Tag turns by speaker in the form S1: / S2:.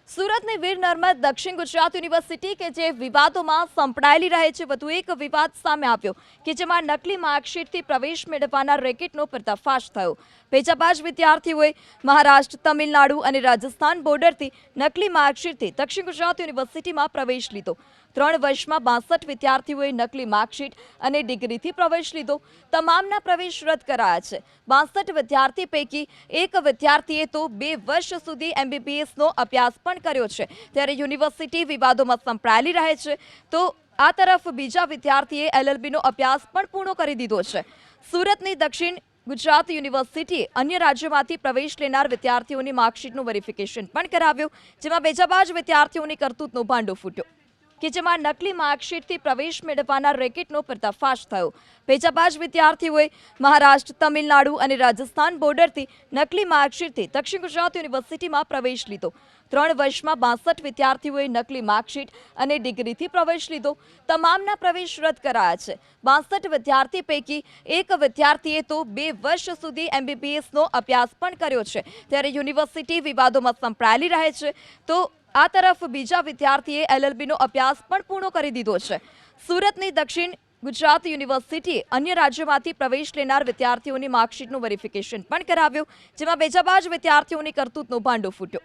S1: સુરતની વીર નર્મદ દક્ષિણ ગુજરાત યુનિવર્સિટી કે જે વિવાદોમાં સંપડાયેલી રહે છે, વધુ એક વિવાદ સામે આવ્યો કે જેમાં નકલી માર્કશીટથી પ્રવેશ મેળવવાના રેકેટનો પર્દાફાશ થયો। પેચાબાજ વિદ્યાર્થીઓએ મહારાષ્ટ્ર, તમિલનાડુ અને રાજસ્થાન બોર્ડરથી નકલી માર્કશીટથી દક્ષિણ ગુજરાત યુનિવર્સિટીમાં પ્રવેશ લીધો। 3 વર્ષમાં 62 વિદ્યાર્થીઓએ નકલી માર્કશીટ અને ડિગ્રીથી પ્રવેશ લીધો। તમામના પ્રવેશ રદ કરાયા છે। 62 વિદ્યાર્થી પૈકી એક વિદ્યાર્થીએ તો 2 વર્ષ સુધી MBBSનો અભ્યાસ પણ કર્યો છે, ત્યારે યુનિવર્સિટી વિવાદોમાં સંપડાયેલી રહે છે, તો આ તરફ બીજા વિદ્યાર્થીએ LLBનો અભ્યાસ પણ પૂર્ણ કરી દીધો છે। સુરતની દક્ષિણ ગુજરાત યુનિવર્સિટીએ અન્ય રાજ્યોમાંથી પ્રવેશ લેનાર વિદ્યાર્થીઓની માર્કશીટનું વેરિફિકેશન પણ કરાવ્યું, જેમાં બેજાબાજ વિદ્યાર્થીઓની કરતૂતનો ભાંડો ફૂટ્યો કે જેમાં નકલી માર્કશીટથી પ્રવેશ મેળવવાના રેકેટનો પર્દાફાશ થયો। પેચાબાજ વિદ્યાર્થીઓએ મહારાષ્ટ્ર, તમિલનાડુ અને રાજસ્થાન બોર્ડરથી નકલી માર્કશીટથી દક્ષિણ ગુજરાત યુનિવર્સિટીમાં પ્રવેશ લીધો। 3 વર્ષમાં 62 વિદ્યાર્થીઓએ નકલી માર્કશીટ અને ડિગ્રીથી પ્રવેશ લીધો। તમામના પ્રવેશ રદ કરાયા છે। 62 વિદ્યાર્થી પૈકી એક વિદ્યાર્થીએ તો 2 વર્ષ સુધી MBBSનો અભ્યાસ પણ કર્યો છે, ત્યારે યુનિવર્સિટી વિવાદોમાં સંપડાયેલી રહે છે, તો આ તરફ બીજા વિદ્યાર્થીએ LLBનો અભ્યાસ પણ પૂર્ણ કરી દીધો છે। સુરતની દક્ષિણ ગુજરાત યુનિવર્સિટીએ અન્ય રાજ્યોમાંથી પ્રવેશ લેનાર વિદ્યાર્થીઓની માર્કશીટનું વેરિફિકેશન પણ કરાવ્યું, જેમાં બેજાબાજ વિદ્યાર્થીઓની કરતૂતનો ભાંડો ફૂટ્યો।